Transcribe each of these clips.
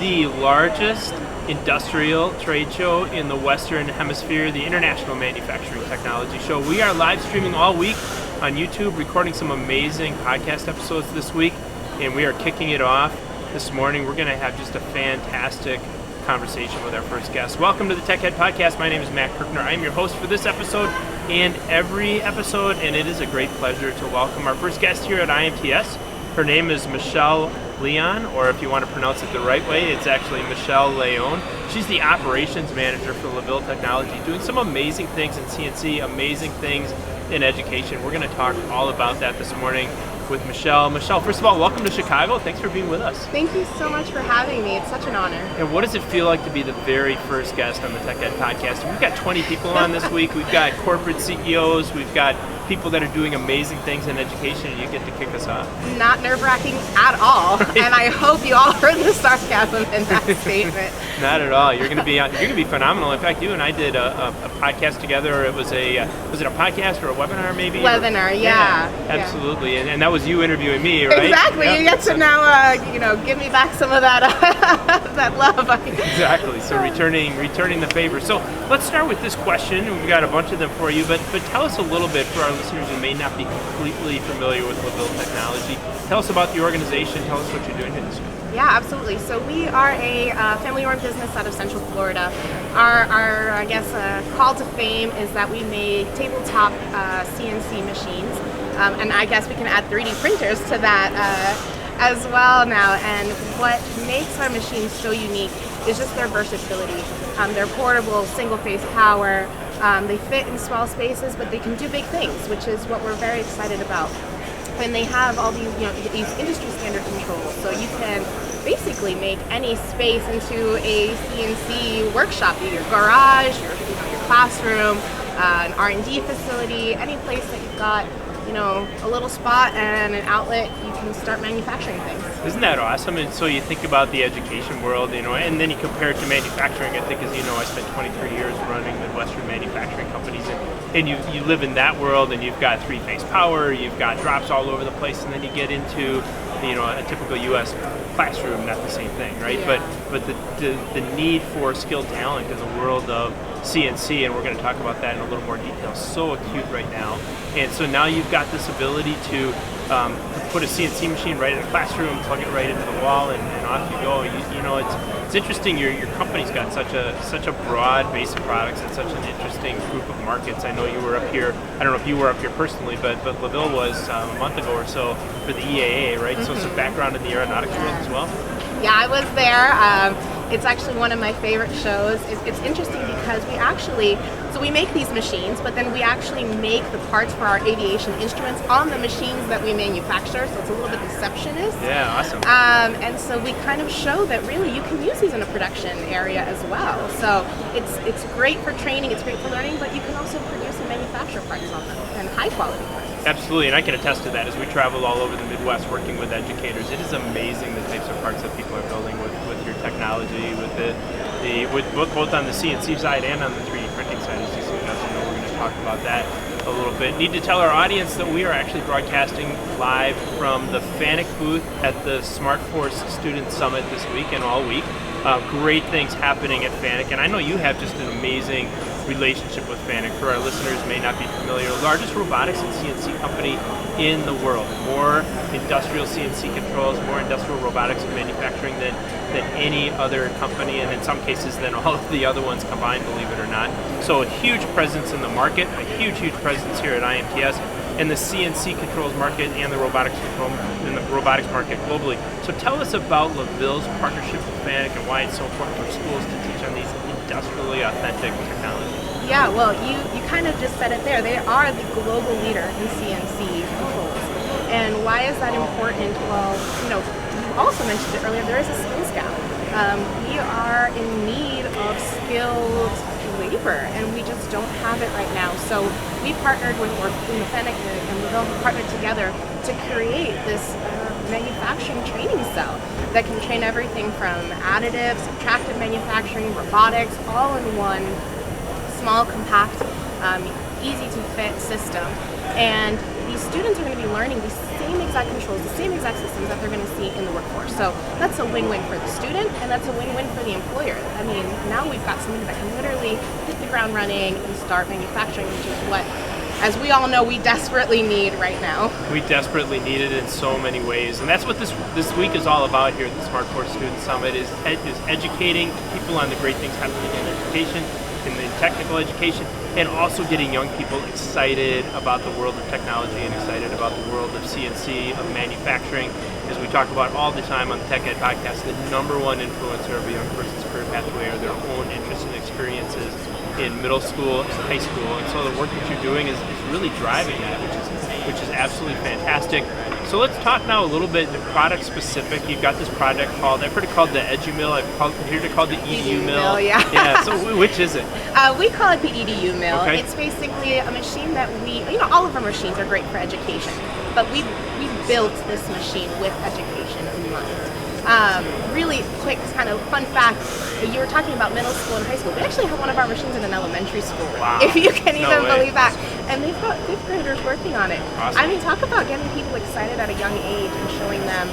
the largest industrial trade show in the Western Hemisphere, the International Manufacturing Technology Show. We are live streaming all week on YouTube, recording some amazing podcast episodes this week, and we are kicking it off this morning. We're going to have just a fantastic conversation with our first guest. Welcome to the Tech Head Podcast. My name is Matt Kirkner. I am your host for this episode and every episode, and it is a great pleasure to welcome our first guest here at IMTS. Her name is Michelle Leon, or if you want to pronounce it the right way, it's actually Michelle Leon. She's the operations manager for Levil Technology, doing some amazing things in CNC, amazing things in education. We're going to talk all about that this morning with Michelle. Michelle, first of all, welcome to Chicago. Thanks for being with us. Thank you so much for having me. It's such an honor. And what does it feel like to be the very first guest on the Tech Ed Podcast? We've got 20 people on this week. We've got corporate CEOs. We've got people that are doing amazing things in education, and you get to kick us off. Not nerve-wracking at all. Right. And I hope you all heard the sarcasm in that statement. Not at all. You're going to be phenomenal. In fact, you and I did a podcast together. Was it a podcast or a webinar maybe? Webinar, yeah. Absolutely. Yeah. And that was you interviewing me, right? Exactly. Yep. You get to now, give me back some of that that love. Exactly. So returning the favor. So let's start with this question. We've got a bunch of them for you, but tell us a little bit for our listeners who may not be completely familiar with Levil Technology. Tell us about the organization. Tell us what you're doing here this week. Yeah, absolutely. So we are a family-owned business out of Central Florida. Our call to fame is that we make tabletop CNC machines, and I guess we can add 3D printers to that as well now. And what makes our machines so unique is just their versatility. They're portable, single-phase power. They fit in small spaces, but they can do big things, which is what we're very excited about. And they have all these, these industry standard controls, so you can basically make any space into a CNC workshop, your garage, your classroom, an R&D facility, any place that you've got, a little spot and an outlet, you can start manufacturing things. Isn't that awesome? And so you think about the education world, and then you compare it to manufacturing. I think, as you know, I spent 23 years running Midwestern manufacturing companies, and you live in that world, and you've got three-phase power, you've got drops all over the place, and then you get into, a typical U.S. classroom, not the same thing, right? Yeah. But the need for skilled talent in the world of CNC, and we're going to talk about that in a little more detail, so acute right now. And so now you've got this ability to put a CNC machine right in the classroom, plug it right into the wall, and off you go. It's interesting. Your company's got such a broad base of products and such an interesting group of markets. I know you were up here. I don't know if you were up here personally, but Levil was a month ago or so for the EAA, right? Mm-hmm. So some background in the aeronautics world as well. Yeah, I was there. It's actually one of my favorite shows. It's interesting because we make these machines, but then we actually make the parts for our aviation instruments on the machines that we manufacture, so it's a little bit deceptionist. Yeah, awesome. And so we kind of show that really you can use these in a production area as well. So it's great for training, it's great for learning, but you can also produce and manufacture parts on them, and high quality parts. Absolutely, and I can attest to that as we travel all over the Midwest working with educators. It is amazing the types of parts that people are building with your technology, with both on the CNC side and on the 3D printing side. As you suggested, we're going to talk about that a little bit. Need to tell our audience that we are actually broadcasting live from the FANUC booth at the Smartforce Student Summit this week and all week. Great things happening at FANUC, and I know you have just an amazing relationship with FANUC. For our listeners who may not be familiar, largest robotics and CNC company in the world. More industrial CNC controls, more industrial robotics and manufacturing than any other company, and in some cases than all of the other ones combined, believe it or not. So a huge presence in the market, a huge presence here at IMTS, in the CNC controls market and the robotics market globally. So tell us about Levil's partnership with FANUC and why it's so important for schools to teach on these industrially authentic technologies. Yeah, well, you kind of just said it there. They are the global leader in CNC controls. And why is that important? Well, you also mentioned it earlier, there is a skills gap. We are in need of skilled labor, and we just don't have it right now. So we partnered with FANUC and Levil partnered together to create this manufacturing training cell that can train everything from additive, subtractive manufacturing, robotics, all in one small, compact, easy to fit system. And these students are going to be learning these same same exact controls, the same exact systems that they're going to see in the workforce. So that's a win-win for the student, and that's a win-win for the employer. I mean, now we've got somebody that can literally hit the ground running and start manufacturing, which is what, as we all know, we desperately need right now. We desperately need it in so many ways, and that's what this week is all about here at the Smartforce Student Summit, is educating people on the great things happening in education, in the technical education, and also getting young people excited about the world of technology and excited about the world of CNC, of manufacturing. As we talk about all the time on the Tech Ed podcast, the number one influencer of a young person's career pathway are their own interests and experiences in middle school and high school, and so the work that you're doing is really driving that, which is absolutely fantastic. So let's talk now a little bit product specific. You've got this project called, I've heard it called the Edu Mill. I've heard it called the EDU Mill. Yeah. Yeah. So which is it? We call it the EDU Mill. Okay. It's basically a machine that all of our machines are great for education, but we built this machine with education in mind. Really quick kind of fun fact, you were talking about middle school and high school. We actually have one of our machines in an elementary school, wow. if you can No even way. believe that. And they've got fifth graders working on it. Awesome. I mean, talk about getting people excited at a young age and showing them,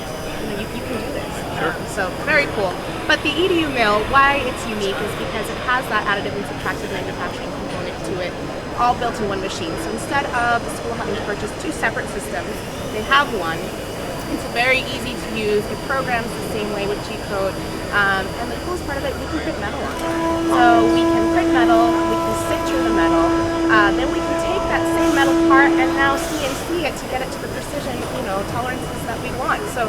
you can do this. Sure. So very cool. But the EDU Mill, why it's unique is because it has that additive and subtractive manufacturing component to it, all built in one machine. So instead of the school having to purchase two separate systems, they have one. It's very easy to use. It programs the same way with G-code. And the coolest part of it, we can print metal on it. So we can print metal, we can suture the metal, then we can take that same metal part and now CNC it to get it to the precision, tolerances that we want. So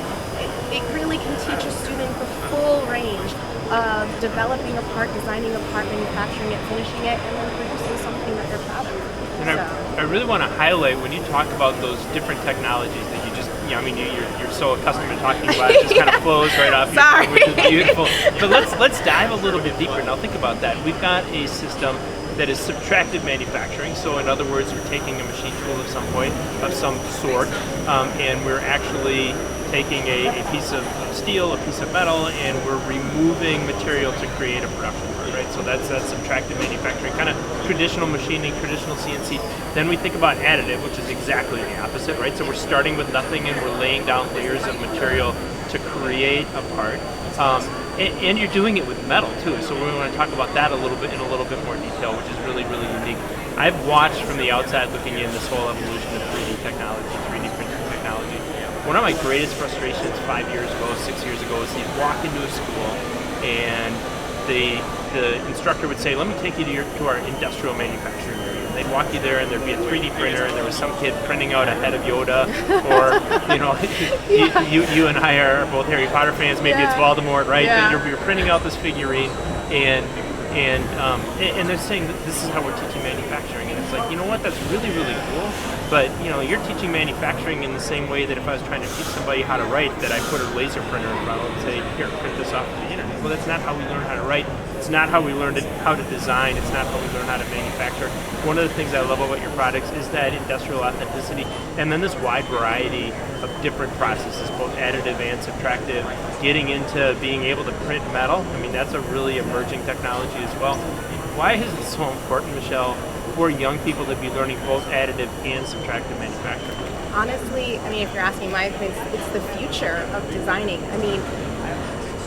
it really can teach a student the full range of developing a part, designing a part, manufacturing it, finishing it, and then producing something that they're proud of. And I really want to highlight, when you talk about those different technologies that you just, you're so accustomed to talking about, it just kind of flows right off your tongue, which is beautiful. But let's dive a little bit deeper. Now think about that. We've got a system that is subtractive manufacturing. So in other words, we're taking a machine tool of some point, of some sort, and we're actually taking a piece of steel, a piece of metal, and we're removing material to create a production part, right? So that's subtractive manufacturing, kind of traditional machining, traditional CNC. Then we think about additive, which is exactly the opposite, right? So we're starting with nothing and we're laying down layers of material to create a part. And you're doing it with metal too, so we want to talk about that in a little bit more detail, which is really, really unique. I've watched from the outside looking in this whole evolution of 3D technology, 3D printing technology. One of my greatest frustrations 5 years ago, 6 years ago, is you'd walk into a school and the instructor would say, let me take you to our industrial manufacturing area. And they'd walk you there and there'd be a 3D printer and there was some kid printing out a head of Yoda, or, you and I are both Harry Potter fans, maybe it's Voldemort, right? Yeah. You're printing out this figurine and they're saying that this is how we're teaching manufacturing, and it's like, you know what, that's really, really cool, but you're teaching manufacturing in the same way that if I was trying to teach somebody how to write, that I put a laser printer in front of them and say, here, print this off the internet. Well, that's not how we learn how to write. It's not how we learned how to design. It's not how we learn how to manufacture. One of the things I love about your products is that industrial authenticity, and then this wide variety of different processes, both additive and subtractive, getting into being able to print metal. I mean, that's a really emerging technology as well. Why is it so important, Michelle, for young people to be learning both additive and subtractive manufacturing? Honestly, if you're asking my opinion, it's the future of designing.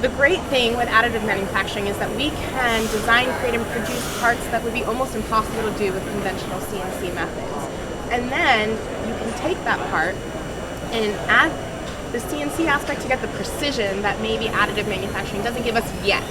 The great thing with additive manufacturing is that we can design, create, and produce parts that would be almost impossible to do with conventional CNC methods. And then you can take that part and add the CNC aspect to get the precision that maybe additive manufacturing doesn't give us yet.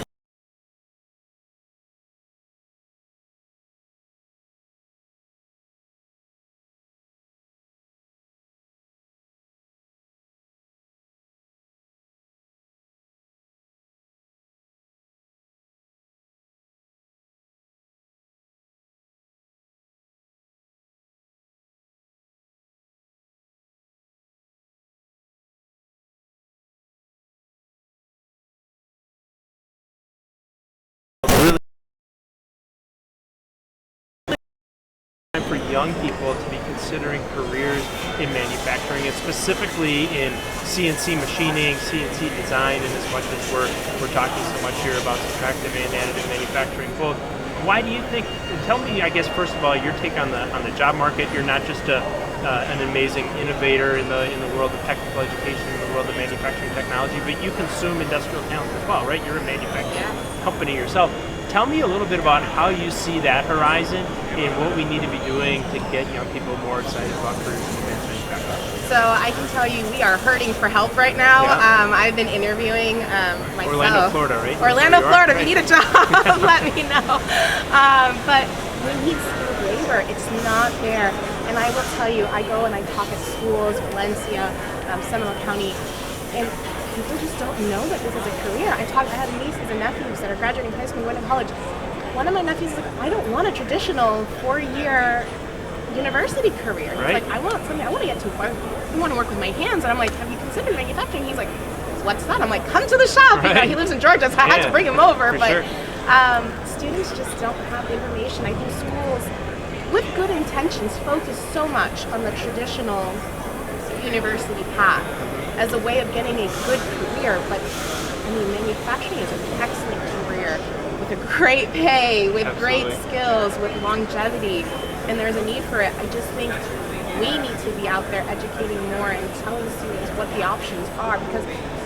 Time for young people to be considering careers in manufacturing, and specifically in CNC machining, CNC design, and as much as we're talking so much here about subtractive and additive manufacturing both. Why do you think, tell me, I guess, first of all, your take on the job market. You're not just a an amazing innovator in the world of technical education, in the world of manufacturing technology, but you consume industrial talent as well, right? You're a manufacturing company yourself. Tell me a little bit about how you see that horizon and what we need to be doing to get young people more excited about careers in advanced manufacturing. So I can tell you we are hurting for help right now. Yeah. I've been interviewing myself. Orlando, Florida, right? Orlando, Florida. If you need a job, let me know. But we need skilled labor. It's not there. And I will tell you, I go and I talk at schools, Valencia, Seminole County, and people just don't know that this is a career. I had nieces and nephews that are graduating high school and going to college. One of my nephews is like, I don't want a traditional 4-year university career. He's like, I want something, I want to get to a point. I want to work with my hands. And I'm like, have you considered manufacturing? He's like, what's that? I'm like, come to the shop. You know, he lives in Georgia, so I had to bring him over. But students just don't have the information. I think schools, with good intentions, focus so much on the traditional university path as a way of getting a good career. But I mean, manufacturing is an excellent career with a great pay, with great skills, with longevity, and there's a need for it. I just think we need to be out there educating more and telling students what the options are, because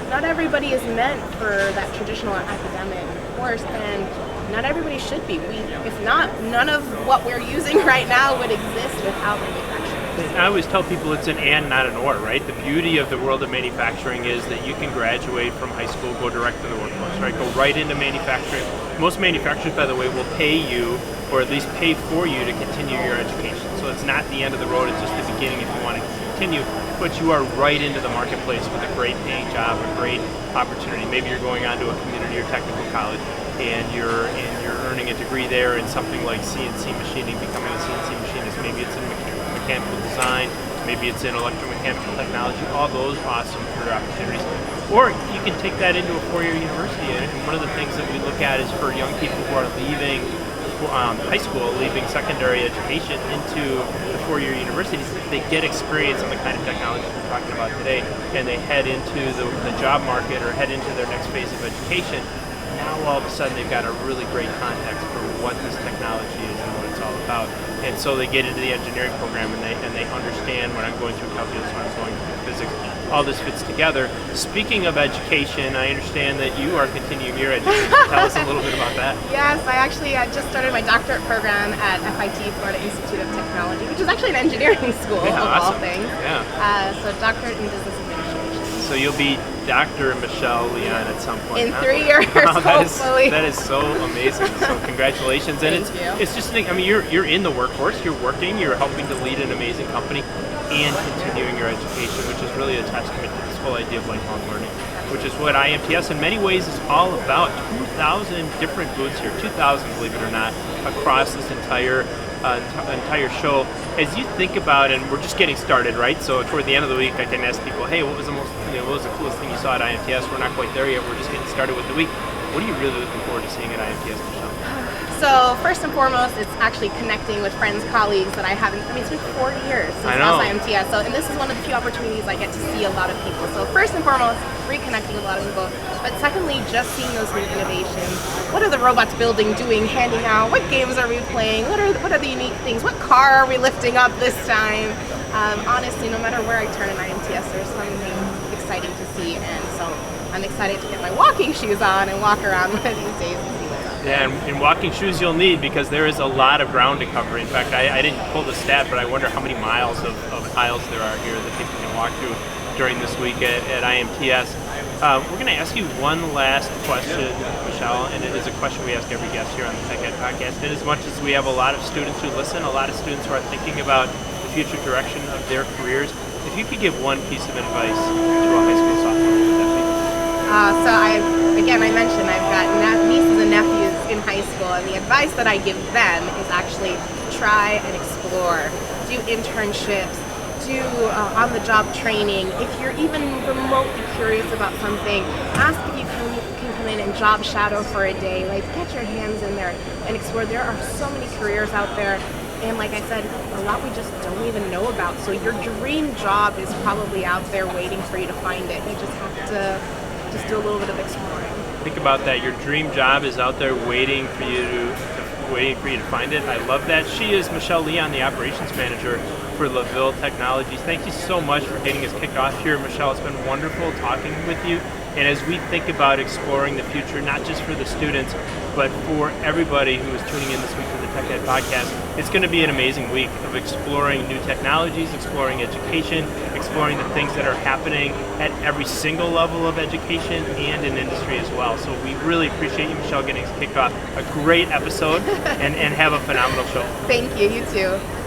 not everybody is meant for that traditional academic course, and not everybody should be. If not, none of what we're using right now would exist without manufacturing. I always tell people it's an and, not an or, right? The beauty of the world of manufacturing is that you can graduate from high school, go direct to the workforce, right? Go right into manufacturing. Most manufacturers, by the way, will pay you, or at least pay for you to continue your education. So it's not the end of the road, it's just the beginning if you want to continue. But you are right into the marketplace with a great paying job, a great opportunity. Maybe you're going on to a community or technical college and you're earning a degree there in something like CNC machining, becoming a CNC machinist. Maybe it's in mechanical design, maybe it's in electromechanical technology, all those awesome career opportunities. Or you can take that into a 4-year university, and one of the things that we look at is for young people who are leaving high school, leaving secondary education into the 4-year universities, they get experience on the kind of technology we're talking about today, and they head into the job market or head into their next phase of education. Now all of a sudden they've got a really great context for what this technology is and what it's all about. And so they get into the engineering program and they understand when I'm going through calculus, when I'm going through physics, all this fits together. Speaking of education, I understand that you are continuing your education. Tell us a little bit about that. Yes, I just started my doctorate program at FIT, Florida Institute of Technology, which is actually an engineering school of all things. Yeah. So doctorate in business administration. So you'll be Dr. Michelle Leon at some point. In 3 years, hopefully. That is so amazing. So congratulations. And it's just, I mean, you're in the workforce, you're working, you're helping to lead an amazing company and continuing your education, which is really a testament to this whole idea of lifelong learning, which is what IMTS in many ways is all about. 2,000 different booths here, 2,000, believe it or not, across this entire show. As you think about, and we're just getting started, right? So toward the end of the week, I can ask people, hey, what was the coolest thing you saw at IMTS? We're not quite there yet. We're just getting started with the week. What are you really looking forward to seeing at IMTS, Michelle? So first and foremost, it's actually connecting with friends, colleagues that I haven't. I mean, it's been 4 years since last IMTS. So, and this is one of the few opportunities I get to see a lot of people. So first and foremost, reconnecting with a lot of people. But secondly, just seeing those new innovations. What are the robots building, doing, handing out? What games are we playing? What are the unique things? What car are we lifting up this time? Honestly, no matter where I turn in IMTS, there's something exciting to see, and so I'm excited to get my walking shoes on and walk around one of these days and see what's up. Yeah, and walking shoes you'll need, because there is a lot of ground to cover. In fact, I didn't pull the stat, but I wonder how many miles of aisles there are here that people can walk through during this week at IMTS. We're going to ask you one last question, Michelle, and it is a question we ask every guest here on the Tech Ed Podcast. And as much as we have a lot of students who listen, a lot of students who are thinking about the future direction of their careers, if you could give one piece of advice to a high school sophomore, what would that be? So I mentioned I've got nieces and nephews in high school, and the advice that I give them is actually try and explore, do internships, do on-the-job training. If you're even remotely curious about something, ask if you can come in and job shadow for a day. Like, get your hands in there and explore. There are so many careers out there, and like I said, a lot we just don't even know about. So your dream job is probably out there waiting for you to find it. You just have to just do a little bit of exploring. Think about that. Your dream job is out there waiting for you to way for you to find it. I love that. She is Michelle Leon, the operations manager for Levil Technologies. Thank you so much for getting us kicked off here, Michelle. It's been wonderful talking with you. And as we think about exploring the future, not just for the students, but for everybody who is tuning in this week to the Tech Ed Podcast, it's going to be an amazing week of exploring new technologies, exploring education, exploring the things that are happening at every single level of education and in industry as well. So we really appreciate you, Michelle, getting us kicked off. A great episode, and have a phenomenal show. Thank you, you too.